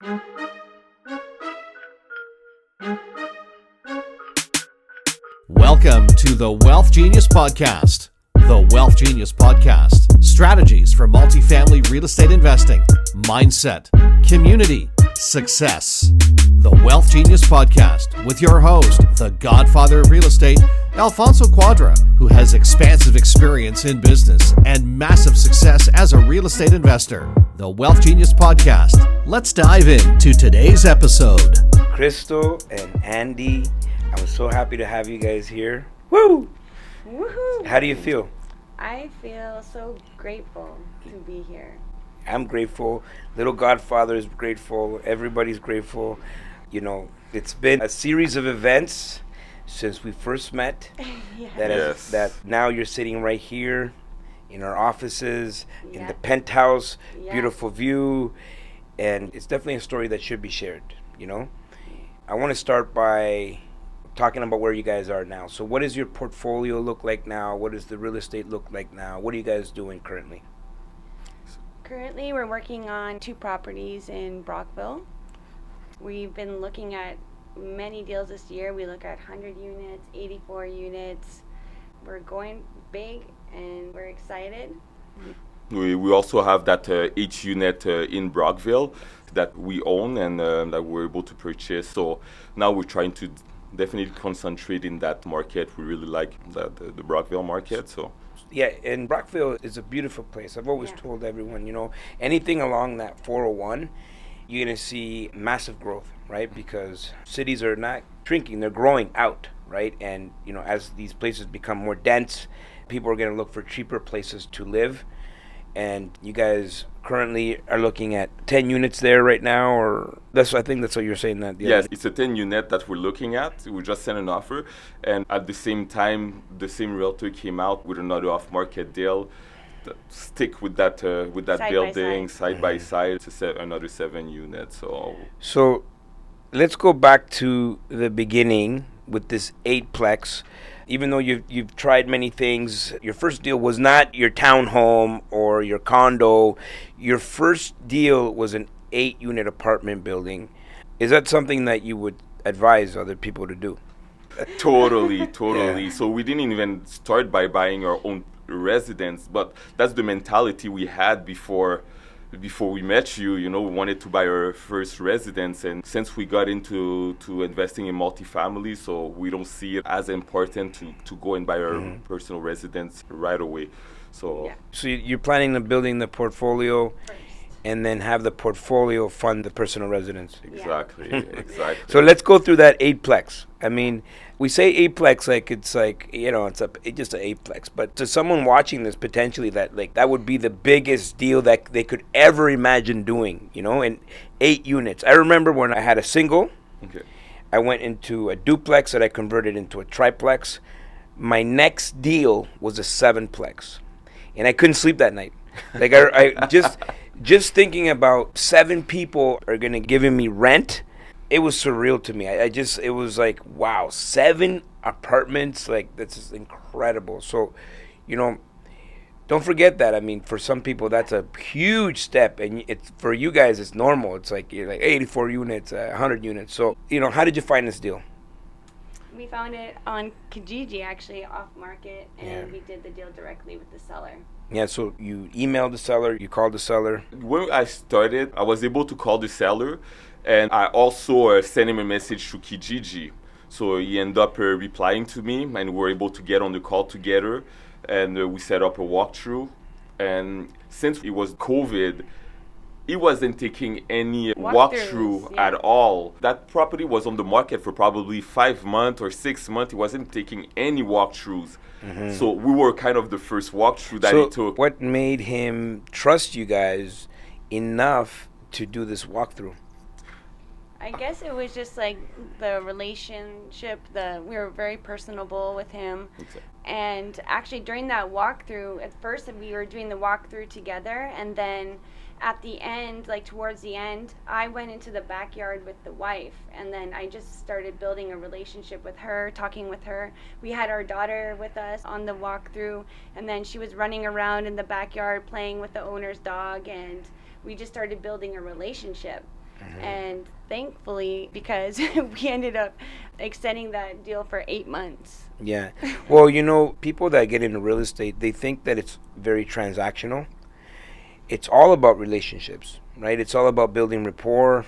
Welcome to the WealthGenius Podcast. The WealthGenius Podcast. Strategies for multifamily real estate investing, mindset, community, success. The WealthGenius Podcast with your host, the godfather of real estate, Alfonso Quadra, who has expansive experience in business and massive success as a real estate investor. The WealthGenius Podcast. Let's dive into today's episode. Crystal and Andy, I'm so happy to have you guys here. Woo! Woohoo! How do you feel? I feel so grateful to be here. I'm grateful. Little Godfather is grateful. Everybody's grateful. You know, it's been a series of events since we first met. Yes. That now you're sitting right here in our offices, in the Yeah. penthouse, Yeah. beautiful view. And it's definitely a story that should be shared, you know? I want to start by talking about where you guys are now. So what does your portfolio look like now? What does the real estate look like now? What are you guys doing currently? Currently, we're working on 2 properties in Brockville. We've been looking at many deals this year. We look at 100 units, 84 units. We're going big and we're excited. We also have that 8 unit in Brockville that we own and that we're able to purchase. So now we're trying to definitely concentrate in that market. We really like the Brockville market. So Yeah, and Brockville is a beautiful place. I've always Yeah. told everyone, you know, anything along that 401, you're going to see massive growth, right? Because cities are not shrinking, they're growing out, right? And, you know, as these places become more dense, people are going to look for cheaper places to live. And you guys currently are looking at 10 units there right now, or I think that's what you're saying. That yes, it's a 10 unit that we're looking at. We just sent an offer, and at the same time, the same realtor came out with another off-market deal. Stick with that Side by building side. side by side to another 7 units. So let's go back to the beginning with this 8-plex. Even though you've tried many things, your first deal was not your townhome or your condo. Your first deal was an 8-unit apartment building. Is that something that you would advise other people to do? Totally. Yeah. So we didn't even start by buying our own residence, but that's the mentality we had before we met you. You know, we wanted to buy our first residence, and since we got into investing in multifamily, so we don't see it as important to go and buy our personal residence right away. So Yeah. So you're planning on building the portfolio First. and then have the portfolio fund the personal residence. exactly. So let's go through that 8-plex. I mean, we say 8-plex like it's like, you know, it's just an 8-plex. But to someone watching this, potentially that would be the biggest deal that they could ever imagine doing, you know, in 8 units. I remember when I had a single, Okay. I went into a duplex that I converted into a triplex. My next deal was a 7-plex. And I couldn't sleep that night. Like I just thinking about 7 people are gonna giving me rent, it was surreal to me. It was like, wow, 7 apartments, like that's just incredible. So, you know, don't forget that. I mean, for some people that's a huge step, and it's for you guys it's normal. It's like you're like 84 units, 100 units. So, you know, how did you find this deal? We found it on Kijiji, actually, off market, and Yeah. we did the deal directly with the seller. Yeah, so you emailed the seller, you called the seller. When I started, I was able to call the seller, and I also sent him a message to Kijiji. So he ended up replying to me, and we were able to get on the call together, and we set up a walkthrough. And since it was COVID, he wasn't taking any walkthrough yeah. at all. That property was on the market for probably 5 months or 6 months. He wasn't taking any walkthroughs. So we were kind of the first walkthrough that he So took. what made him trust you guys enough to do this walkthrough? I guess it was just like the relationship, we were very personable with him. Exactly. And actually during that walkthrough, at first we were doing the walkthrough together, and then at the end, like towards the end, I went into the backyard with the wife, and then I just started building a relationship with her, talking with her. We had our daughter with us on the walkthrough, and then she was running around in the backyard playing with the owner's dog, and we just started building a relationship. And thankfully, because we ended up extending that deal for 8 months. Yeah. Well, you know, people that get into real estate, they think that it's very transactional. It's all about relationships, right? It's all about building rapport,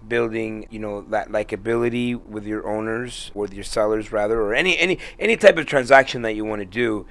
building, you know, that likability with your owners, with your sellers rather, or any type of transaction that you want to do.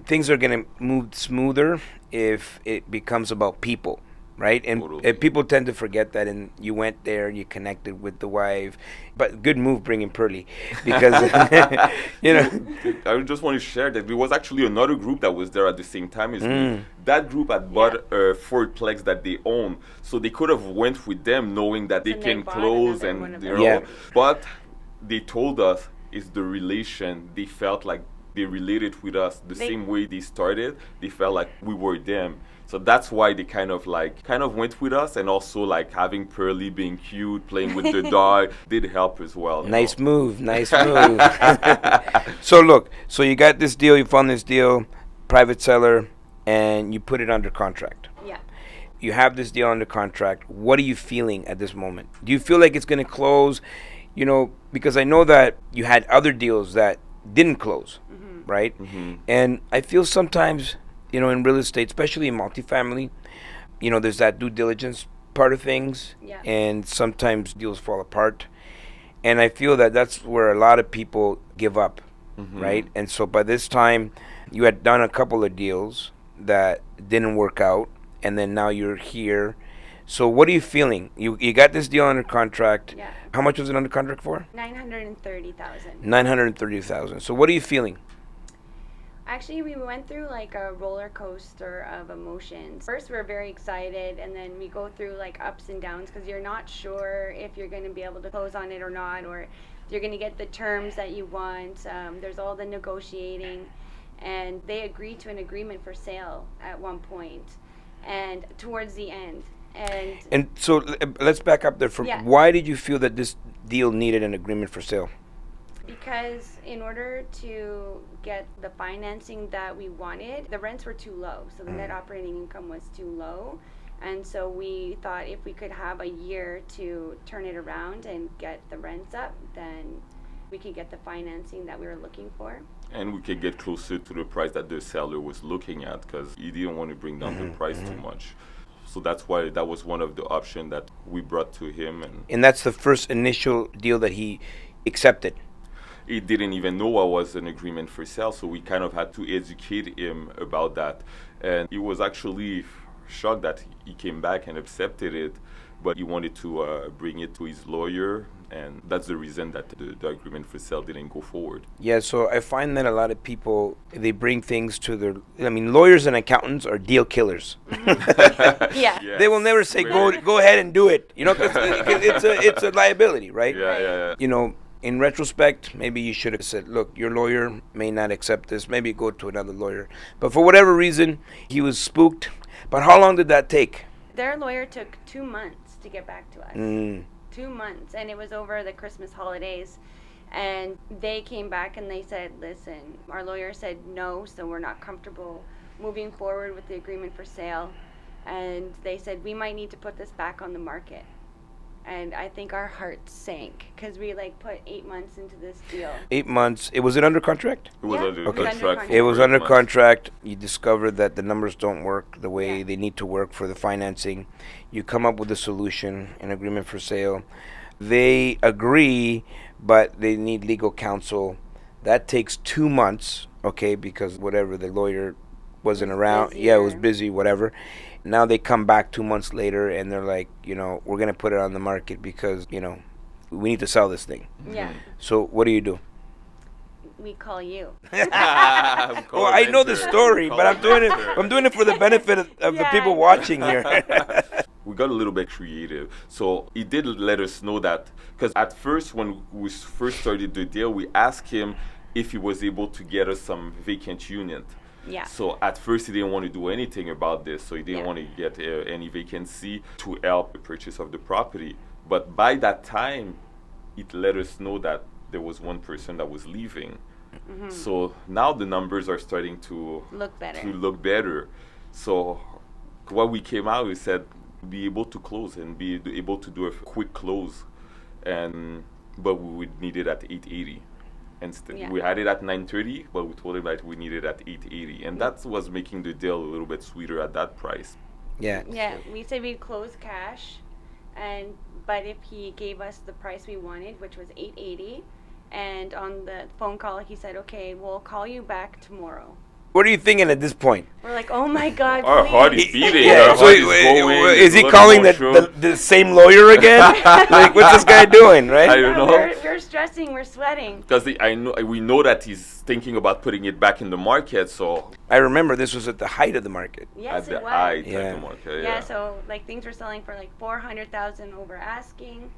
Things are going to move smoother if it becomes about people, right? And Totally. people tend to forget that, and you went there and you connected with the wife. But good move bringing Pearly, because you know. I just want to share that there was actually another group that was there at the same time as me. That group had bought a fourplex that they own, so they could have went with them knowing that they And they can bought close another one and of you them. know. Yeah. But they told us it's the relation. They felt like they related with us the same way they started. They felt like we were them. So that's why they kind of went with us, and also like having Pearly being cute, playing with the dog did help as well. you Nice know. move, nice move. So look, so you got this deal, you found this deal, private seller, and you put it under contract. Yeah. You have this deal under contract. What are you feeling at this moment? Do you feel like it's going to close? You know, because I know that you had other deals that didn't close, right? And I feel sometimes, you know, in real estate, especially in multifamily, you know, there's that due diligence part of things, Yeah. and sometimes deals fall apart. And I feel that that's where a lot of people give up, right? And so by this time, you had done a couple of deals that didn't work out, and then now you're here. So what are you feeling? You got this deal under contract. Yeah. How much was it under contract for? 930,000. 930,000. So what are you feeling? Actually, we went through like a roller coaster of emotions. First, we're very excited, and then we go through like ups and downs because you're not sure if you're going to be able to close on it or not, or if you're going to get the terms that you want. There's all the negotiating, and they agreed to an agreement for sale at one point, and towards the end. And so let's back up there. Yeah. Why did you feel that this deal needed an agreement for sale? Because in order to get the financing that we wanted, the rents were too low. So the net operating income was too low. And so we thought if we could have a year to turn it around and get the rents up, then we could get the financing that we were looking for. And we could get closer to the price that the seller was looking at, because he didn't want to bring down the price too much. So that's why that was one of the options that we brought to him. And that's the first initial deal that he accepted. He didn't even know what was an agreement for sale, so we kind of had to educate him about that. And he was actually shocked that he came back and accepted it, but he wanted to bring it to his lawyer, and that's the reason that the agreement for sale didn't go forward. Yeah, so I find that a lot of people, they bring things to their, lawyers and accountants are deal killers. Yeah. Yes. They will never say, go ahead and do it, 'cause it's a liability, right? Yeah. You know, in retrospect, maybe you should have said, look, your lawyer may not accept this. Maybe go to another lawyer. But for whatever reason, he was spooked. But how long did that take? Their lawyer took 2 months to get back to us. 2 months. And it was over the Christmas holidays. And they came back and they said, listen, our lawyer said no, so we're not comfortable moving forward with the agreement for sale. And they said, we might need to put this back on the market. And I think our hearts sank because we put 8 months into this deal. 8 months. Was it under contract? It was Yeah, under it was under contract. contract. It was 8 under months. contract. You discovered that the numbers don't work the way Yeah. they need to work for the financing. You come up with a solution, an agreement for sale. They agree, but they need legal counsel. That takes 2 months, okay, because whatever, the lawyer wasn't around. Yeah, it was busy, whatever. Now they come back 2 months later and they're like, we're going to put it on the market because, we need to sell this thing. Yeah. So what do? We call you. Well, I know the story, but I'm doing it for the benefit of the Yeah. people watching here. We got a little bit creative. So he did let us know that, because at first when we first started the deal, we asked him if he was able to get us some vacant unit. Yeah. So at first he didn't want to do anything about this, so he didn't Yeah. want to get any vacancy to help the purchase of the property. But by that time, it let us know that there was one person that was leaving. So now the numbers are starting to Look better. So what we came out, we said, be able to close and be able to do a quick close, but we would need it at 880. And we had it at 930, but we told him that we needed it at 880, and that was making the deal a little bit sweeter at that price. Yeah. Yeah, we said we'd close cash, but if he gave us the price we wanted, which was 880, and on the phone call he said, "Okay, we'll call you back tomorrow." What are you thinking at this point? We're like, "Oh my God!" Our please. heart is beating. Yeah. Our So heart is going. is he Blood calling emotion. the same lawyer again? Like, what's this guy doing, right? I don't know. We're stressing, we're sweating. Because we know that he's thinking about putting it back in the market. So I remember this was at the height of the market. Yes, at it the was. height Yeah. of the market. Yeah, so like things were selling for like 400,000 over asking.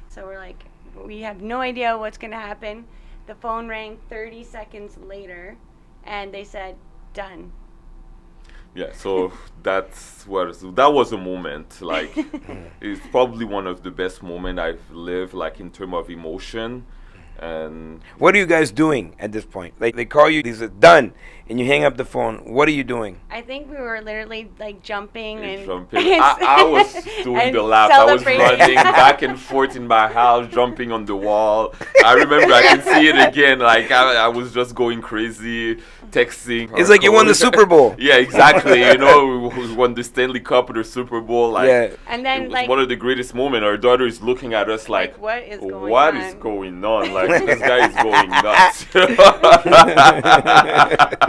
So we're like, we have no idea what's gonna happen. The phone rang 30 seconds later, and they said, "Done." Yeah, so that was a moment. Like, it's probably one of the best moments I've lived, like in terms of emotion. And What are you guys doing at this point? Like, they call you, they say, "Done," and you hang up the phone. What are you doing? I think we were literally like jumping and I was doing and the laps. I was celebrating. running back and forth in my house, jumping on the wall. I remember I can see it again. Like I was just going crazy, texting. It's like you won the Super Bowl. Yeah, exactly. You know, we won the Stanley Cup or the Super Bowl. Like, Yeah. And then it was like one of the greatest moments. Our daughter is looking at us like, what is going what on? is going on? Like, this guy is going nuts.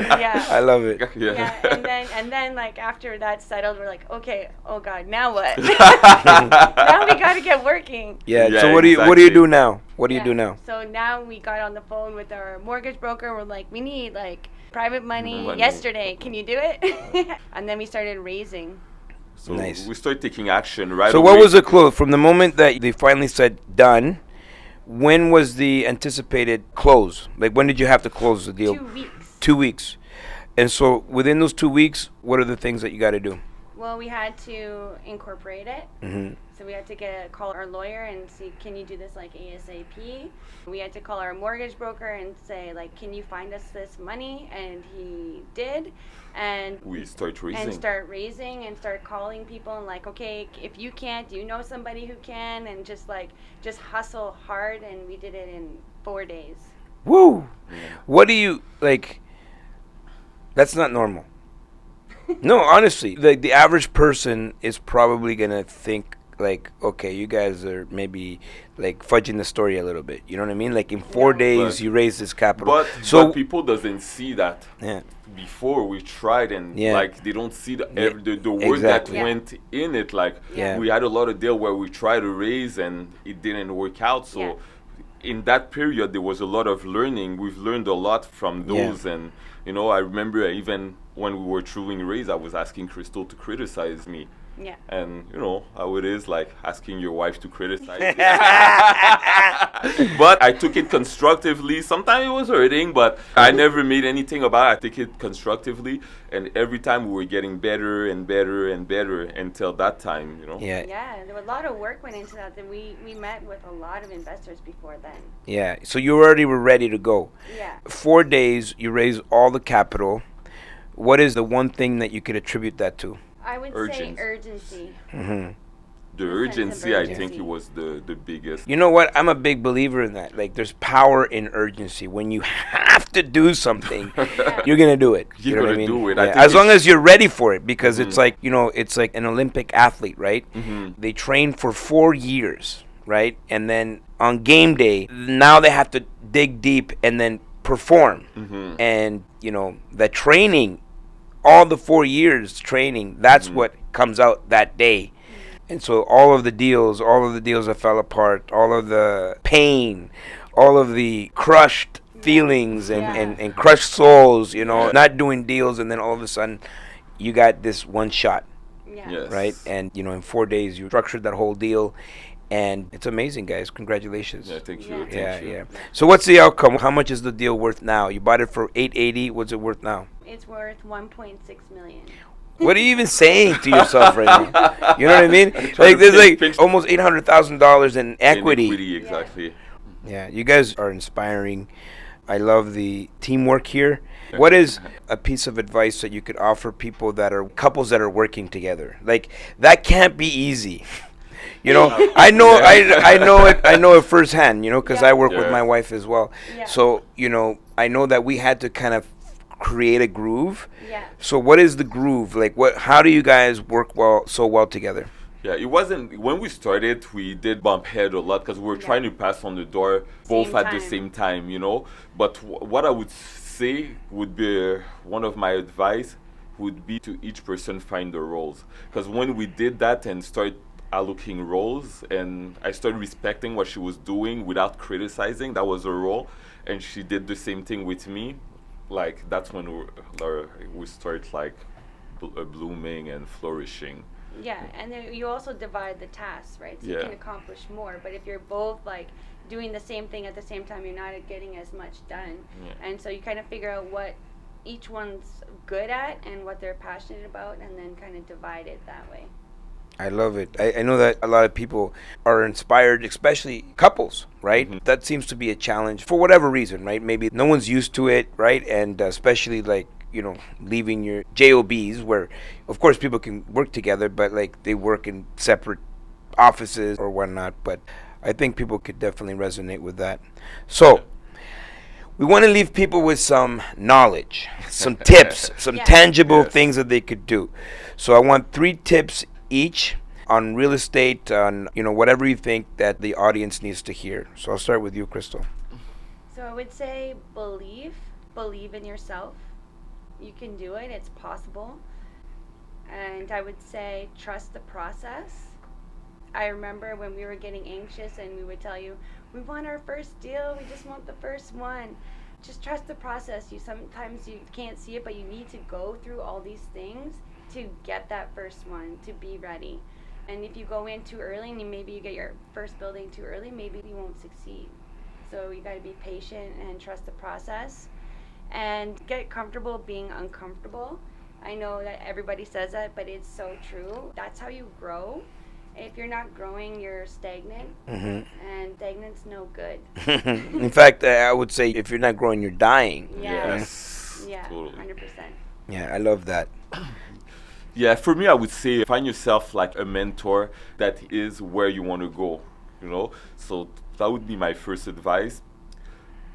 Yeah. I love it. Yeah, and then like after that settled, we're like, okay, oh God, now what? Now we gotta get working. Yeah. Yeah, So what do you exactly. do now? What do you Yeah. do now? So now we got on the phone with our mortgage broker. We're like, we need like private money Money. yesterday. Can you do it? And then we started raising. So Nice. we started taking action right So away. what was the close from the moment that they finally said done? When was the anticipated close? Like, when did you have to close the deal? 2 weeks. 2 weeks. And so within those 2 weeks, what are the things that you got to do? Well, we had to incorporate it. Mm-hmm. So we had to call our lawyer and see, can you do this like ASAP? We had to call our mortgage broker and say, like, can you find us this money? And he did. And We start raising. and start raising and start calling people and like, okay, if you can't, do you know somebody who can? And just hustle hard. And we did it in 4 days. Woo! What do you, like, that's not normal. No, honestly, the average person is probably going to think, like, okay, you guys are maybe, like, fudging the story a little bit. You know what I mean? Like, in 4 days, But- you raise this capital. But people doesn't see that. Yeah. Before we tried and Yeah. like they don't see the Yeah. the work Exactly. that Yeah. went in it. Like Yeah. we had a lot of deal where we tried to raise and it didn't work out. So Yeah. in that period there was a lot of learning. We've learned a lot from those. And you know, I remember even when we were truing raise, I was asking Crystal to criticize me. Yeah. And you know how it is, like asking your wife to criticize you. But I took it constructively. Sometimes it was hurting, but I never made anything about it. I took it constructively, and every time we were getting better and better and better until that time, you know. Yeah. Yeah, there was a lot of work went into that. Then we met with a lot of investors before then. Yeah. So you already were ready to go. Yeah. 4 days, you raise all the capital. What is the one thing that you could attribute that to? I would say Urgency. urgency. Mm-hmm. The sense of urgency, I think urgency. it was the biggest. You know what? I'm a big believer in that. Like, there's power in urgency. When you have to do something, you're gonna do it. You're know what gonna do it. I Yeah. think As long it's- as you're ready for it, because it's like, you know, it's like an Olympic athlete, right? They train for 4 years, right? And then on game day, now they have to dig deep and then perform. And you know, the training, all the 4 years training, that's what comes out that day. And so all of the deals that fell apart, all of the pain, all of the crushed feelings and crushed souls, you know, not doing deals, and then all of a sudden you got this one shot, Yeah. Yes. right? And you know, in 4 days you structured that whole deal, and it's amazing, guys. Congratulations. Yeah, thank you. Yeah. Thank Yeah, you. yeah. So what's the outcome? How much is the deal worth now? You bought it for 880. What's it worth now? It's worth 1.6 million. What are you even saying to yourself right now? You know what I mean? trying Like, to there's like pinch- almost $800,000 in In equity. exactly. Yeah, you guys are inspiring. I love the teamwork here. What is a piece of advice that you could offer people that are couples that are working together? Like, that can't be easy. You know, I know, I know it firsthand. You know, because I work with my wife as well. Yeah. So you know, I know that we had to kind of create a groove. Yeah. So what is the groove? Like, what? How do you guys work so well together? Yeah, it wasn't when we started. We did bump head a lot because we were trying to pass on the door both Same at the time. same time, you know. But what I would say would be one of my advice would be to each person find their roles. Because when we did that and started allocating roles, and I started respecting what she was doing without criticizing, that was her role, and she did the same thing with me. Like that's when we start like blooming and flourishing. Yeah, and then you also divide the tasks, right? So you can accomplish more. But if you're both like doing the same thing at the same time, you're not getting as much done. Yeah. And so you kind of figure out what each one's good at and what they're passionate about, and then kind of divide it that way. I love it. I know that a lot of people are inspired, especially couples, right? Mm-hmm. That seems to be a challenge for whatever reason, right? Maybe no one's used to it, right? And especially like, you know, leaving your JOBs where, of course, people can work together, but like they work in separate offices or whatnot. But I think people could definitely resonate with that. So we want to leave people with some knowledge, some tips, some tangible things that they could do. So I want 3 tips each on real estate, on, you know, whatever you think that the audience needs to hear. So I'll start with you, Crystal. So I would say believe in yourself. You can do it. It's possible. And I would say trust the process. I remember when we were getting anxious and we would tell you, we want our first deal. We just want the first one. Just trust the process. Sometimes you can't see it, but you need to go through all these things to get that first one, to be ready. And if you go in too early and maybe you get your first building too early, maybe you won't succeed. So you got to be patient and trust the process. And get comfortable being uncomfortable. I know that everybody says that, but it's so true. That's how you grow. If you're not growing, you're stagnant, and stagnant's no good. In fact, I would say if you're not growing, you're dying. Yes. Yeah, Totally. 100%. Yeah, I love that. Yeah, for me, I would say find yourself like a mentor that is where you want to go, you know? So that would be my first advice.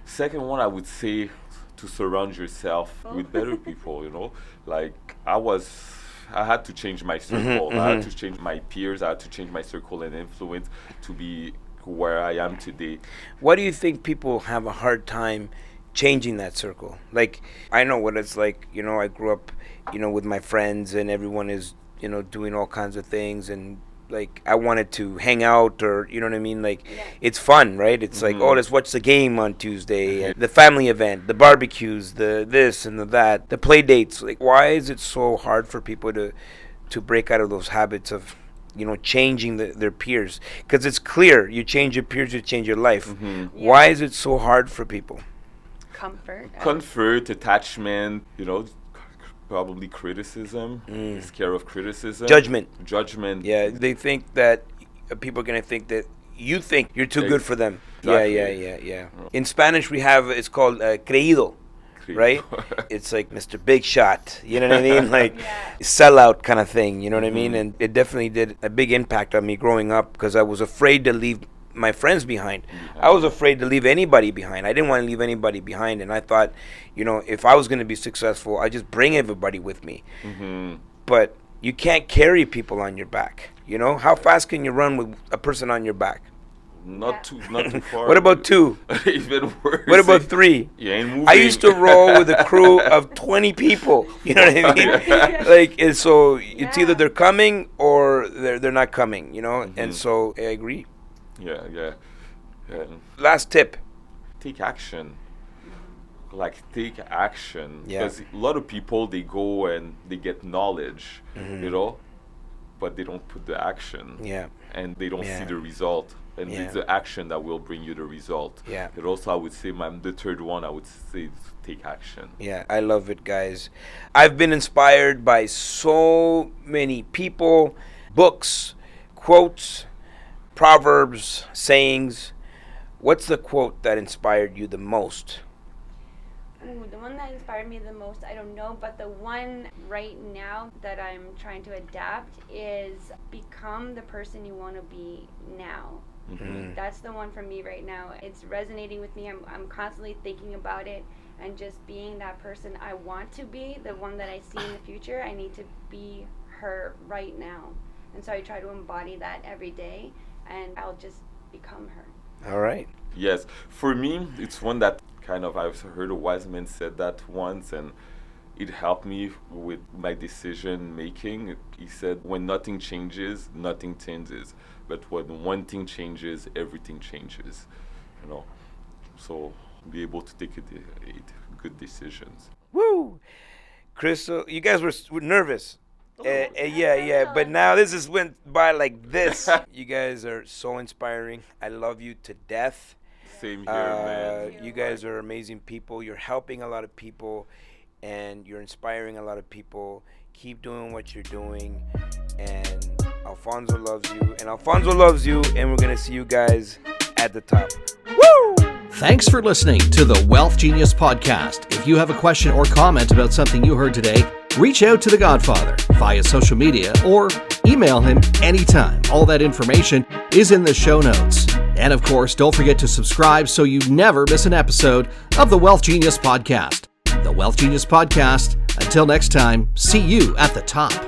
Second one, I would say to surround yourself with better people, you know? Like, I had to change my circle. I had to change my peers. I had to change my circle and influence to be where I am today. Why do you think people have a hard time changing that circle? Like, I know what it's like, you know, I grew up, you know, with my friends and everyone is, you know, doing all kinds of things, and like I wanted to hang out, or you know what I mean, like it's fun, right? It's like, oh, let's watch the game on Tuesday, the family event, the barbecues, the this and the that, the play dates. Like, why is it so hard for people to break out of those habits of, you know, changing their peers? Because it's clear, you change your peers, you change your life. Why is it so hard for people? Comfort, attachment, you know, probably criticism, scare of criticism. Judgment. Yeah, they think that people are going to think that you think you're too good for them. Exactly. Yeah. In Spanish, we have, it's called creído, right? It's like Mr. Big Shot, you know what I mean? Like sellout kind of thing, you know what I mean? And it definitely did a big impact on me growing up because I was afraid to leave my friends behind. I was afraid to leave anybody behind. I didn't want to leave anybody behind, and I thought, you know, if I was going to be successful, I just bring everybody with me. But you can't carry people on your back. You know, how fast can you run with a person on your back? Not too far. What about 2? Even worse. What about 3? You ain't moving. I used to roll with a crew of 20 people. You know what I mean? Like, and so it's either they're coming or they're not coming. You know, and so I agree. Yeah. Last tip. Take action. Like, take action. Yeah. Because a lot of people, they go and they get knowledge, you know, but they don't put the action. Yeah. And they don't see the result. And it's the action that will bring you the result. Yeah. And also, I would say, the third one, I would say, is take action. Yeah, I love it, guys. I've been inspired by so many people, books, quotes, proverbs, sayings. What's the quote that inspired you the most? Ooh, the one that inspired me the most, I don't know, but the one right now that I'm trying to adapt is become the person you want to be now. Mm-hmm. That's the one for me right now. It's resonating with me. I'm constantly thinking about it and just being that person I want to be, the one that I see in the future. I need to be her right now. And so I try to embody that every day, and I'll just become her. All right. Yes, for me, it's one that kind of, I've heard a wise man said that once, and it helped me with my decision making. He said, when nothing changes, nothing changes. But when one thing changes, everything changes. You know, so be able to take good decisions. Woo! Crystal, you guys were nervous. Yeah, but now this went by like this. You guys are so inspiring. I love you to death. Same here, man. You guys are amazing people. You're helping a lot of people, and you're inspiring a lot of people. Keep doing what you're doing, and Alfonso loves you, and we're gonna see you guys at the top. Woo! Thanks for listening to the Wealth Genius Podcast. If you have a question or comment about something you heard today, reach out to the Godfather via social media or email him anytime. All that information is in the show notes. And of course, don't forget to subscribe so you never miss an episode of the Wealth Genius Podcast. The Wealth Genius Podcast. Until next time, see you at the top.